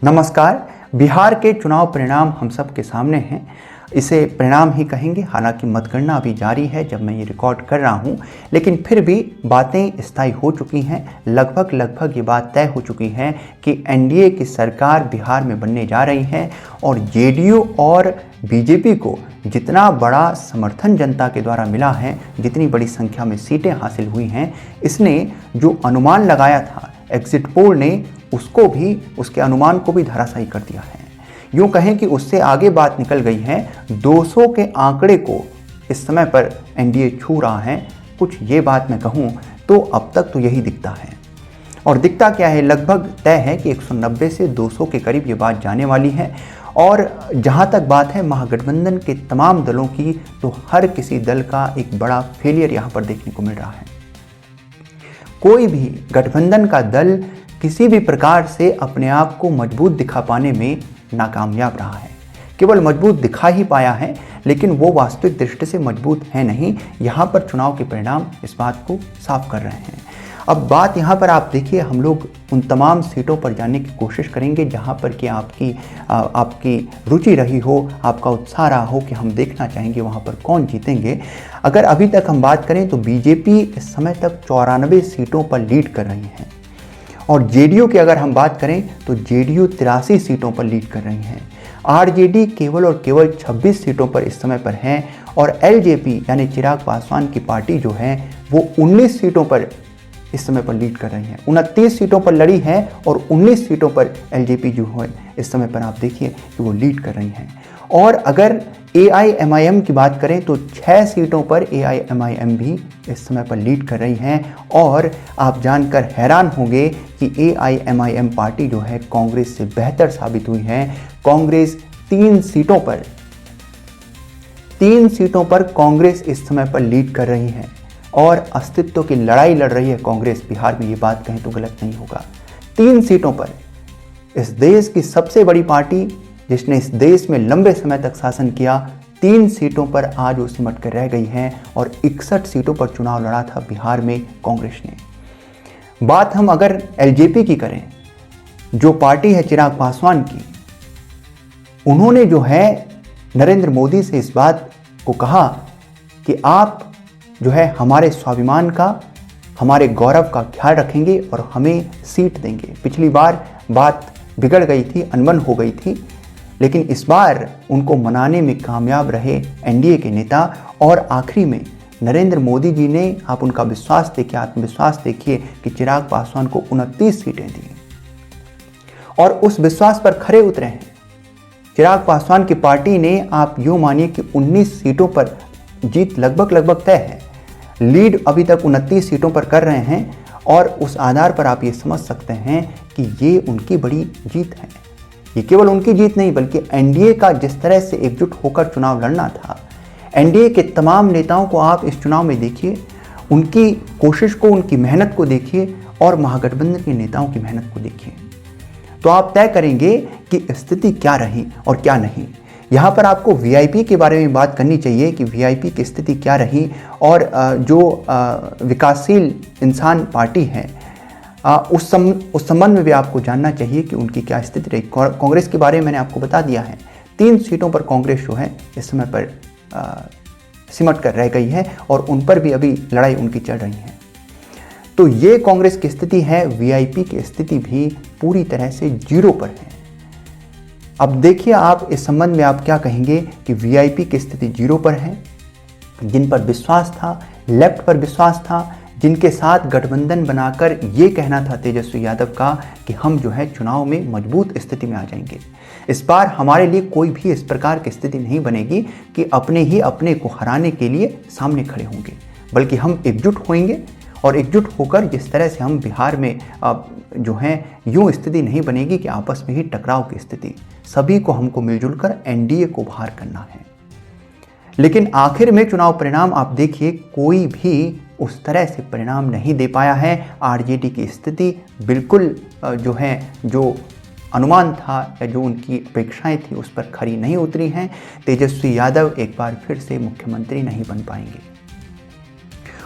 नमस्कार। बिहार के चुनाव परिणाम हम सब के सामने हैं। इसे परिणाम ही कहेंगे, हालांकि मतगणना अभी जारी है जब मैं ये रिकॉर्ड कर रहा हूँ, लेकिन फिर भी बातें स्थायी हो चुकी हैं। लगभग ये बात तय हो चुकी है कि एनडीए की सरकार बिहार में बनने जा रही है और जेडीयू और बीजेपी को जितना बड़ा समर्थन जनता के द्वारा मिला है, जितनी बड़ी संख्या में सीटें हासिल हुई हैं, इसने जो अनुमान लगाया था एग्जिट पोल ने उसको भी, उसके अनुमान को भी धराशायी कर दिया है। यूँ कहें कि उससे आगे बात निकल गई है। 200 के आंकड़े को इस समय पर एनडीए छू रहा है। कुछ ये बात मैं कहूँ तो अब तक तो यही दिखता है, और दिखता क्या है, लगभग तय है कि 190 से 200 के करीब ये बात जाने वाली है। और जहाँ तक बात है महागठबंधन के तमाम दलों की, तो हर किसी दल का एक बड़ा फेलियर यहाँ पर देखने को मिल रहा है। कोई भी गठबंधन का दल किसी भी प्रकार से अपने आप को मजबूत दिखा पाने में नाकामयाब रहा है। केवल मजबूत दिखा ही पाया है, लेकिन वो वास्तविक दृष्टि से मजबूत है नहीं। यहाँ पर चुनाव के परिणाम इस बात को साफ कर रहे हैं। अब बात यहाँ पर आप देखिए, हम लोग उन तमाम सीटों पर जाने की कोशिश करेंगे जहाँ पर कि आपकी रुचि रही हो, आपका उत्साह रहा हो कि हम देखना चाहेंगे वहाँ पर कौन जीतेंगे। अगर अभी तक हम बात करें तो बीजेपी इस समय तक 94 सीटों पर लीड कर रही है, और जेडीयू की अगर हम बात करें तो जेडीयू 83 सीटों पर लीड कर रही हैं। आरजेडी केवल और केवल 26 सीटों पर इस समय पर है, और एलजेपी यानी चिराग पासवान की पार्टी जो है वो 19 सीटों पर इस समय पर लीड कर रही है। 29 सीटों पर लड़ी है और 19 सीटों पर एलजेपी जो है इस समय पर आप देखिए कि वो लीड कर रही हैं। और अगर एआईएमआईएम की बात करें तो 6 सीटों पर एआईएमआईएम भी इस समय पर लीड कर रही हैं। और आप जानकर हैरान होंगे कि एआईएमआईएम पार्टी जो है कांग्रेस से बेहतर साबित हुई है। कांग्रेस 3 सीटों पर कांग्रेस इस समय पर लीड कर रही है, और अस्तित्व की लड़ाई लड़ रही है कांग्रेस बिहार में। ये बात कहें तो गलत नहीं होगा। 3 सीटों पर इस देश की सबसे बड़ी पार्टी, जिसने इस देश में लंबे समय तक शासन किया, 3 सीटों पर आज वो सिमट कर रह गई है। और 61 सीटों पर चुनाव लड़ा था बिहार में कांग्रेस ने। बात हम अगर एलजेपी की करें, जो पार्टी है चिराग पासवान की, उन्होंने जो है नरेंद्र मोदी से इस बात को कहा कि आप जो है हमारे स्वाभिमान का, हमारे गौरव का ख्याल रखेंगे और हमें सीट देंगे। पिछली बार बात बिगड़ गई थी, अनबन हो गई थी, लेकिन इस बार उनको मनाने में कामयाब रहे एनडीए के नेता। और आखिरी में नरेंद्र मोदी जी ने, आप उनका विश्वास देखिए, आत्मविश्वास देखिए कि चिराग पासवान को 29 सीटें दी, और उस विश्वास पर खरे उतरे हैं। चिराग पासवान की पार्टी ने, आप यूँ मानिए कि 19 सीटों पर जीत लगभग तय है। लीड अभी तक 29 सीटों पर कर रहे हैं, और उस आधार पर आप ये समझ सकते हैं कि ये उनकी बड़ी जीत है। ये केवल उनकी जीत नहीं, बल्कि एनडीए का जिस तरह से एकजुट होकर चुनाव लड़ना था, एनडीए के तमाम नेताओं को आप इस चुनाव में देखिए, उनकी कोशिश को, उनकी मेहनत को देखिए, और महागठबंधन के नेताओं की मेहनत को देखिए, तो आप तय करेंगे कि स्थिति क्या रही और क्या नहीं। यहाँ पर आपको वीआईपी के बारे में बात करनी चाहिए कि वीआईपी की स्थिति क्या रही, और जो विकासशील इंसान पार्टी है उस संबंध में भी आपको जानना चाहिए कि उनकी क्या स्थिति रही। कांग्रेस के बारे में मैंने आपको बता दिया है। 3 सीटों पर कांग्रेस जो है इस समय पर सिमट कर रह गई है, और उन पर भी अभी लड़ाई उनकी चल रही है। तो ये कांग्रेस की स्थिति है। वीआईपी की स्थिति भी पूरी तरह से 0 पर है। अब देखिए आप इस संबंध में आप क्या कहेंगे कि वीआईपी की स्थिति 0 पर है। जिन पर विश्वास था, लेफ्ट पर विश्वास था, जिनके साथ गठबंधन बनाकर ये कहना था तेजस्वी यादव का कि हम जो है चुनाव में मजबूत स्थिति में आ जाएंगे। इस बार हमारे लिए कोई भी इस प्रकार की स्थिति नहीं बनेगी कि अपने को हराने के लिए सामने खड़े होंगे, बल्कि हम एकजुट होंगे। और एकजुट होकर जिस तरह से हम बिहार में जो है, यूँ स्थिति नहीं बनेगी कि आपस में ही टकराव की स्थिति। सभी को हमको मिलजुल कर एनडीए को बाहर करना है। लेकिन आखिर में चुनाव परिणाम आप देखिए, कोई भी उस तरह से परिणाम नहीं दे पाया है। आरजेडी की स्थिति बिल्कुल जो है, जो अनुमान था या जो उनकी अपेक्षाएं थी उस पर खरी नहीं उतरी हैं। तेजस्वी यादव एक बार फिर से मुख्यमंत्री नहीं बन पाएंगे।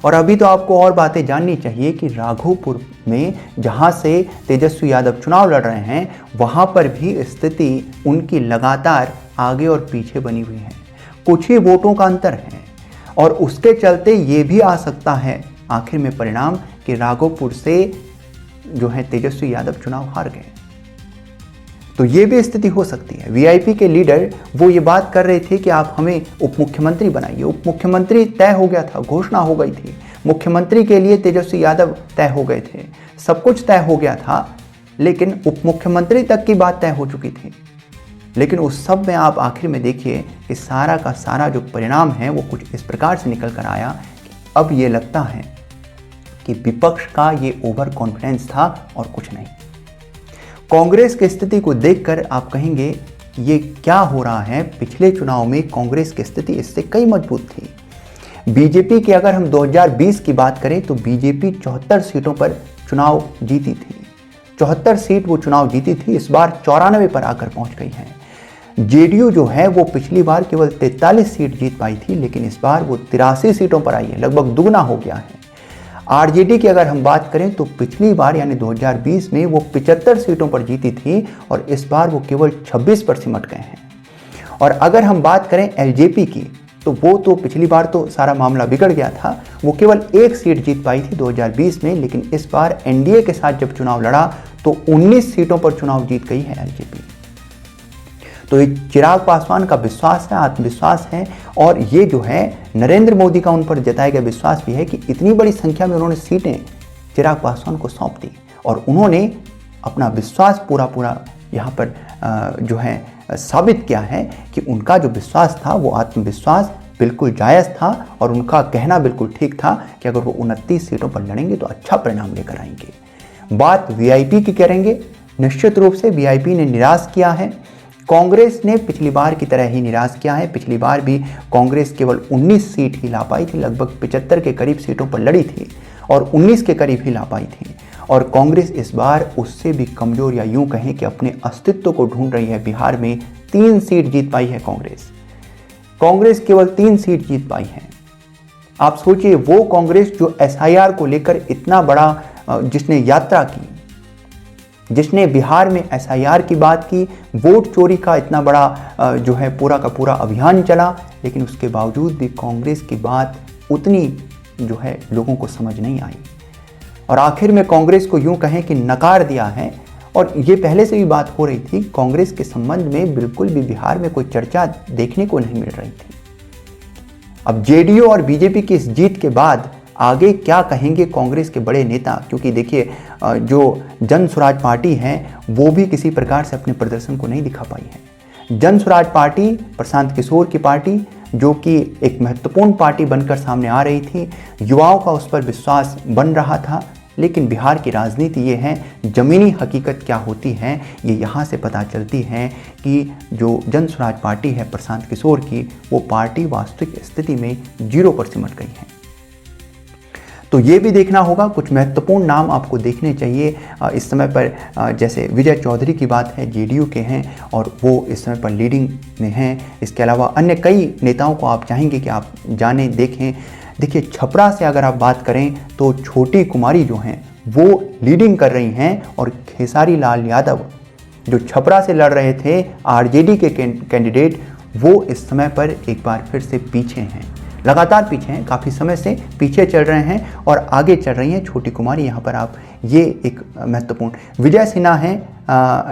और अभी तो आपको और बातें जाननी चाहिए कि राघोपुर में जहां से तेजस्वी यादव चुनाव लड़ रहे हैं वहां पर भी स्थिति उनकी लगातार आगे और पीछे बनी हुई है, कुछ ही वोटों का अंतर है और उसके चलते ये भी आ सकता है आखिर में परिणाम कि राघोपुर से जो है तेजस्वी यादव चुनाव हार गए। तो ये भी स्थिति हो सकती है। वीआईपी के लीडर वो ये बात कर रहे थे कि आप हमें उप मुख्यमंत्री बनाइए। उप मुख्यमंत्री तय हो गया था, घोषणा हो गई थी, मुख्यमंत्री के लिए तेजस्वी यादव तय हो गए थे, सब कुछ तय हो गया था, लेकिन उप मुख्यमंत्री तक की बात तय हो चुकी थी। लेकिन उस सब में आप आखिर में देखिए कि सारा का सारा जो परिणाम है वो कुछ इस प्रकार से निकल कर आया कि अब ये लगता है कि विपक्ष का ये ओवर कॉन्फिडेंस था और कुछ नहीं। कांग्रेस की स्थिति को देखकर आप कहेंगे ये क्या हो रहा है। पिछले चुनाव में कांग्रेस की स्थिति इससे कई मजबूत थी। बीजेपी की अगर हम 2020 की बात करें तो बीजेपी 74 सीटों पर चुनाव जीती थी, 74 सीट वो चुनाव जीती थी, इस बार 94 पर आकर पहुंच गई है। जेडीयू जो है वो पिछली बार केवल 43 सीट जीत पाई थी, लेकिन इस बार वो 83 सीटों पर आई है, लगभग दुगना हो गया है। आरजेडी की अगर हम बात करें तो पिछली बार यानी 2020 में वो 75 सीटों पर जीती थी और इस बार वो केवल 26 पर सिमट गए हैं। और अगर हम बात करें एलजेपी की तो वो तो पिछली बार तो सारा मामला बिगड़ गया था, वो केवल एक सीट जीत पाई थी 2020 में, लेकिन इस बार एनडीए के साथ जब चुनाव लड़ा तो 19 सीटों पर चुनाव जीत गई है एलजेपी। तो ये चिराग पासवान का विश्वास है, आत्मविश्वास है और ये जो है नरेंद्र मोदी का उन पर जताया गया विश्वास भी है कि इतनी बड़ी संख्या में उन्होंने सीटें चिराग पासवान को सौंप दी और उन्होंने अपना विश्वास पूरा यहाँ पर जो है साबित किया है कि उनका जो विश्वास था वो आत्मविश्वास बिल्कुल जायज़ था और उनका कहना बिल्कुल ठीक था कि अगर वो 29 सीटों पर लड़ेंगे तो अच्छा परिणाम लेकर आएंगे। बात वीआईपी की करेंगे, निश्चित रूप से वीआईपी ने निराश किया है। कांग्रेस ने पिछली बार की तरह ही निराश किया है। पिछली बार भी कांग्रेस केवल 19 सीट ही ला पाई थी, लगभग 75 के करीब सीटों पर लड़ी थी और 19 के करीब ही ला पाई थी। और कांग्रेस इस बार उससे भी कमजोर या यूं कहें कि अपने अस्तित्व को ढूंढ रही है। बिहार में 3 सीट जीत पाई है कांग्रेस केवल 3 सीट जीत पाई है। आप सोचिए वो कांग्रेस जो एसआईआर को लेकर इतना बड़ा जिसने यात्रा की, जिसने बिहार में एसआईआर की बात की, वोट चोरी का इतना बड़ा जो है पूरा का पूरा अभियान चला, लेकिन उसके बावजूद भी कांग्रेस की बात उतनी जो है लोगों को समझ नहीं आई और आखिर में कांग्रेस को यूं कहें कि नकार दिया है। और ये पहले से भी बात हो रही थी, कांग्रेस के संबंध में बिल्कुल भी बिहार में कोई चर्चा देखने को नहीं मिल रही थी। अब जेडीयू और बीजेपी की इस जीत के बाद आगे क्या कहेंगे कांग्रेस के बड़े नेता, क्योंकि देखिए जो जन स्वराज पार्टी है वो भी किसी प्रकार से अपने प्रदर्शन को नहीं दिखा पाई है। जन स्वराज पार्टी प्रशांत किशोर की पार्टी जो कि एक महत्वपूर्ण पार्टी बनकर सामने आ रही थी, युवाओं का उस पर विश्वास बन रहा था, लेकिन बिहार की राजनीति ये है, ज़मीनी हकीकत क्या होती है ये यहाँ से पता चलती है कि जो जन स्वराज पार्टी है प्रशांत किशोर की, वो पार्टी वास्तविक स्थिति में 0 पर सिमट गई है। तो ये भी देखना होगा, कुछ महत्वपूर्ण नाम आपको देखने चाहिए इस समय पर। जैसे विजय चौधरी की बात है, जेडीयू के हैं और वो इस समय पर लीडिंग में हैं। इसके अलावा अन्य कई नेताओं को आप चाहेंगे कि आप जानें, देखें। देखिए छपरा से अगर आप बात करें तो छोटी कुमारी जो हैं वो लीडिंग कर रही हैं और खेसारी लाल यादव जो छपरा से लड़ रहे थे आरजेडी के कैंडिडेट, वो इस समय पर एक बार फिर से पीछे हैं, लगातार पीछे हैं, काफ़ी समय से पीछे चल रहे हैं और आगे चल रही हैं छोटी कुमारी। यहाँ पर आप ये एक महत्वपूर्ण विजय सिन्हा हैं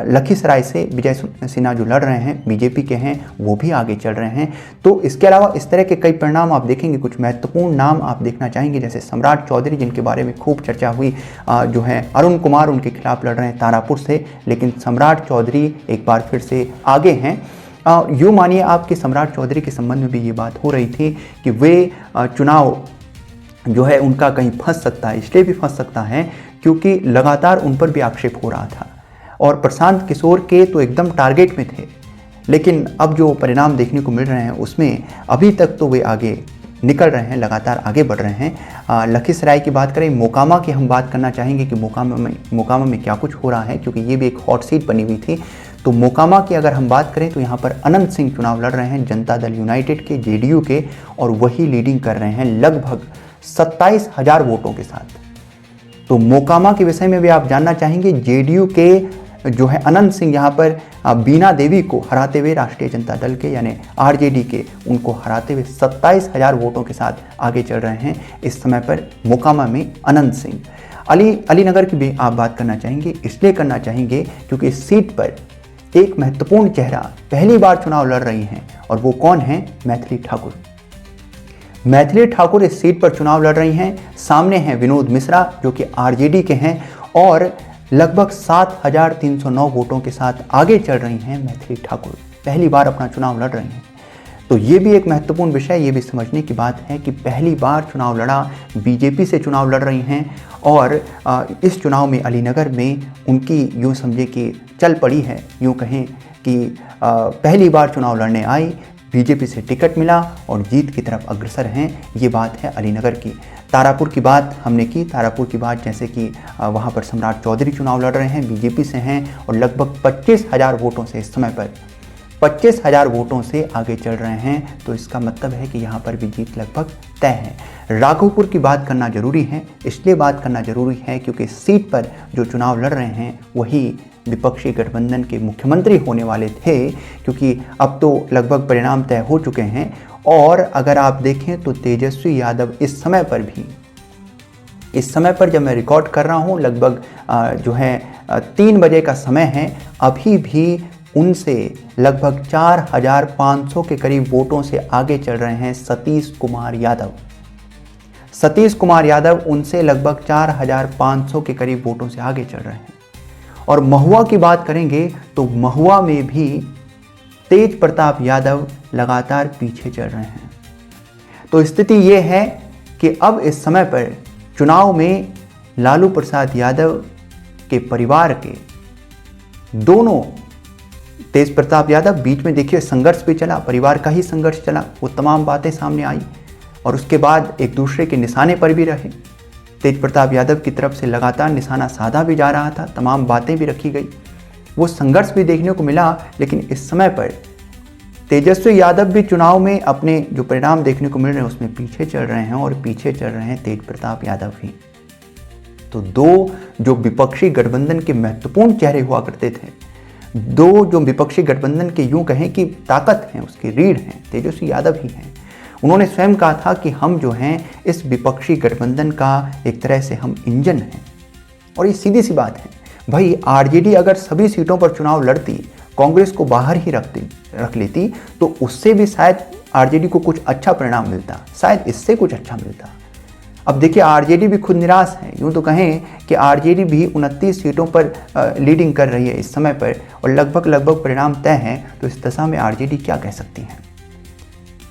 लखीसराय से, विजय सिन्हा जो लड़ रहे हैं बीजेपी के हैं, वो भी आगे चल रहे हैं। तो इसके अलावा इस तरह के कई परिणाम आप देखेंगे। कुछ महत्वपूर्ण नाम आप देखना चाहेंगे जैसे सम्राट चौधरी, जिनके बारे में खूब चर्चा हुई, जो है अरुण कुमार उनके खिलाफ लड़ रहे हैं तारापुर से, लेकिन सम्राट चौधरी एक बार फिर से आगे हैं। यूँ मानिए आपके सम्राट चौधरी के संबंध में भी ये बात हो रही थी कि वे चुनाव जो है उनका कहीं फंस सकता है, इसलिए भी फंस सकता है क्योंकि लगातार उन पर भी आक्षेप हो रहा था और प्रशांत किशोर के तो एकदम टारगेट में थे, लेकिन अब जो परिणाम देखने को मिल रहे हैं उसमें अभी तक तो वे आगे निकल रहे हैं, लगातार आगे बढ़ रहे हैं। लखीसराय की बात करें, मोकामा की हम बात करना चाहेंगे कि मोकामा में क्या कुछ हो रहा है, क्योंकि ये भी एक हॉट सीट बनी हुई थी। तो मोकामा की अगर हम बात करें तो यहाँ पर अनंत सिंह चुनाव लड़ रहे हैं जनता दल यूनाइटेड के, जेडीयू के, और वही लीडिंग कर रहे हैं। लगभग 27,000 वोटों के साथ। तो मोकामा के विषय में भी आप जानना चाहेंगे, जेडीयू के जो है अनंत सिंह यहाँ पर बीना देवी को हराते हुए, राष्ट्रीय जनता दल के यानी आरजेडी के, उनको हराते हुए 27,000 वोटों के साथ आगे चल रहे हैं इस समय पर मोकामा में अनंत सिंह। अलीनगर की भी आप बात करना चाहेंगे, इसलिए करना चाहेंगे क्योंकि इस सीट पर एक महत्वपूर्ण चेहरा पहली बार चुनाव लड़ रही हैं, और वो कौन है? मैथिली ठाकुर। मैथिली ठाकुर इस सीट पर चुनाव लड़ रही हैं। सामने हैं विनोद मिश्रा जो कि आरजेडी के हैं, और लगभग 7,309 वोटों के साथ आगे चल रही हैं मैथिली ठाकुर, पहली बार अपना चुनाव लड़ रही हैं। तो ये भी एक महत्वपूर्ण विषय, ये भी समझने की बात है कि पहली बार चुनाव लड़ा, बीजेपी से चुनाव लड़ रही हैं, और इस चुनाव में अलीनगर में उनकी यूँ समझे कि चल पड़ी है, यूँ कहें कि पहली बार चुनाव लड़ने आई, बीजेपी से टिकट मिला और जीत की तरफ अग्रसर हैं। ये बात है अलीनगर की। तारापुर की बात हमने की, तारापुर की बात जैसे कि वहाँ पर सम्राट चौधरी चुनाव लड़ रहे हैं, बीजेपी से हैं, और लगभग 25,000 वोटों से इस समय पर 25,000 वोटों से आगे चल रहे हैं। तो इसका मतलब है कि यहाँ पर भी जीत लगभग तय है। राघोपुर की बात करना जरूरी है, इसलिए बात करना जरूरी है क्योंकि इस सीट पर जो चुनाव लड़ रहे हैं वही विपक्षी गठबंधन के मुख्यमंत्री होने वाले थे, क्योंकि अब तो लगभग परिणाम तय हो चुके हैं। और अगर आप देखें तो तेजस्वी यादव इस समय पर जब मैं रिकॉर्ड कर रहा हूँ, लगभग जो है 3 बजे का समय है, अभी भी उनसे लगभग 4,500 के करीब वोटों से आगे चल रहे हैं सतीश कुमार यादव। सतीश कुमार यादव उनसे लगभग 4,500 के करीब वोटों से आगे चल रहे हैं। और महुआ की बात करेंगे तो महुआ में भी तेज प्रताप यादव लगातार पीछे चल रहे हैं। तो स्थिति ये है कि अब इस समय पर चुनाव में लालू प्रसाद यादव के परिवार के दोनों, तेज प्रताप यादव बीच में देखिए संघर्ष भी चला, परिवार का ही संघर्ष चला, वो तमाम बातें सामने आई, और उसके बाद एक दूसरे के निशाने पर भी रहे। तेज प्रताप यादव की तरफ से लगातार निशाना साधा भी जा रहा था, तमाम बातें भी रखी गई, वो संघर्ष भी देखने को मिला। लेकिन इस समय पर तेजस्वी यादव भी चुनाव में अपने जो परिणाम देखने को मिल रहे हैं उसमें पीछे चल रहे हैं, और पीछे चल रहे हैं तेज प्रताप यादव भी। तो दो जो विपक्षी गठबंधन के महत्वपूर्ण चेहरे हुआ करते थे, दो जो विपक्षी गठबंधन के यूं कहें कि ताकत है, उसकी रीढ़ है, तेजस्वी यादव ही हैं। उन्होंने स्वयं कहा था कि हम जो हैं इस विपक्षी गठबंधन का एक तरह से हम इंजन हैं। और ये सीधी सी बात है भाई, आरजेडी अगर सभी सीटों पर चुनाव लड़ती, कांग्रेस को बाहर ही रख लेती, तो उससे भी शायद आरजेडी को कुछ अच्छा परिणाम मिलता, शायद इससे कुछ अच्छा मिलता। अब देखिए आरजेडी भी खुद निराश है, यूँ तो कहें कि आरजेडी भी 29 सीटों पर लीडिंग कर रही है इस समय पर, और लगभग परिणाम तय हैं। तो इस दशा में आरजेडी क्या कह सकती है?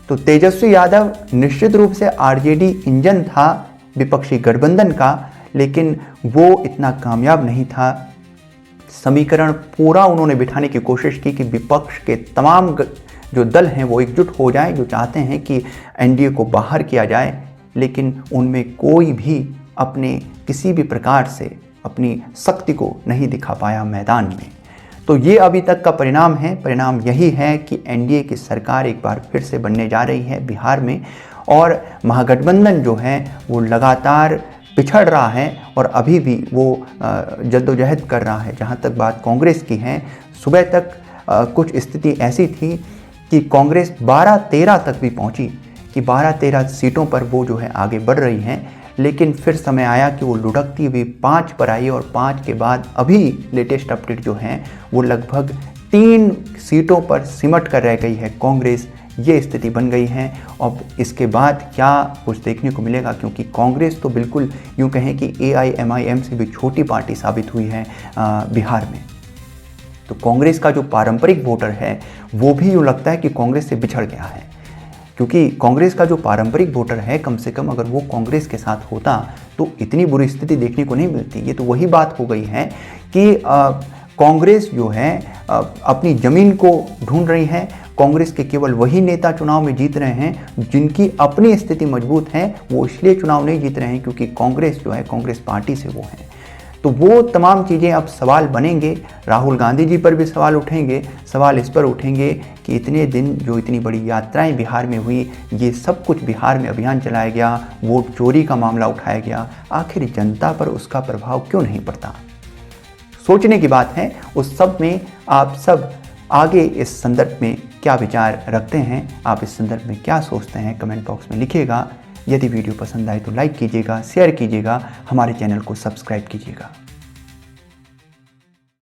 तो तेजस्वी यादव निश्चित रूप से आरजेडी इंजन था विपक्षी गठबंधन का, लेकिन वो इतना कामयाब नहीं था। समीकरण पूरा उन्होंने बिठाने की कोशिश की कि विपक्ष के तमाम जो दल हैं वो एकजुट हो जाएं, जो चाहते हैं कि एनडीए को बाहर किया जाए, लेकिन उनमें कोई भी अपने किसी भी प्रकार से अपनी शक्ति को नहीं दिखा पाया मैदान में। तो ये अभी तक का परिणाम है। परिणाम यही है कि एनडीए की सरकार एक बार फिर से बनने जा रही है बिहार में, और महागठबंधन जो है वो लगातार पिछड़ रहा है और अभी भी वो जद्दोजहद कर रहा है। जहाँ तक बात कांग्रेस की है, सुबह तक कुछ स्थिति ऐसी थी कि कांग्रेस 12-13 तक भी पहुँची, कि 12-13 सीटों पर वो जो है आगे बढ़ रही हैं, लेकिन फिर समय आया कि वो लुढ़कती हुई 5 पर आई, और 5 के बाद अभी लेटेस्ट अपडेट जो है वो लगभग 3 सीटों पर सिमट कर रह गई है कांग्रेस। ये स्थिति बन गई है। अब इसके बाद क्या कुछ देखने को मिलेगा, क्योंकि कांग्रेस तो बिल्कुल यूँ कहें कि AIMIM से भी छोटी पार्टी साबित हुई है बिहार में। तो कांग्रेस का जो पारंपरिक वोटर है वो भी यूँ लगता है कि कांग्रेस से बिछड़ गया है, क्योंकि कांग्रेस का जो पारंपरिक वोटर है, कम से कम अगर वो कांग्रेस के साथ होता तो इतनी बुरी स्थिति देखने को नहीं मिलती। ये तो वही बात हो गई है कि कांग्रेस जो है अपनी ज़मीन को ढूंढ रही है। कांग्रेस के केवल वही नेता चुनाव में जीत रहे हैं जिनकी अपनी स्थिति मजबूत है। वो इसलिए चुनाव नहीं जीत रहे हैं क्योंकि कांग्रेस जो है, कांग्रेस पार्टी से वो है। तो वो तमाम चीज़ें अब सवाल बनेंगे। राहुल गांधी जी पर भी सवाल उठेंगे। सवाल इस पर उठेंगे कि इतने दिन जो इतनी बड़ी यात्राएं बिहार में हुई, ये सब कुछ बिहार में अभियान चलाया गया, वोट चोरी का मामला उठाया गया, आखिर जनता पर उसका प्रभाव क्यों नहीं पड़ता। सोचने की बात है। उस सब में आप सब आगे इस संदर्भ में क्या विचार रखते हैं, आप इस संदर्भ में क्या सोचते हैं, कमेंट बॉक्स में लिखिएगा। यदि वीडियो पसंद आए तो लाइक कीजिएगा, शेयर कीजिएगा, हमारे चैनल को सब्सक्राइब कीजिएगा।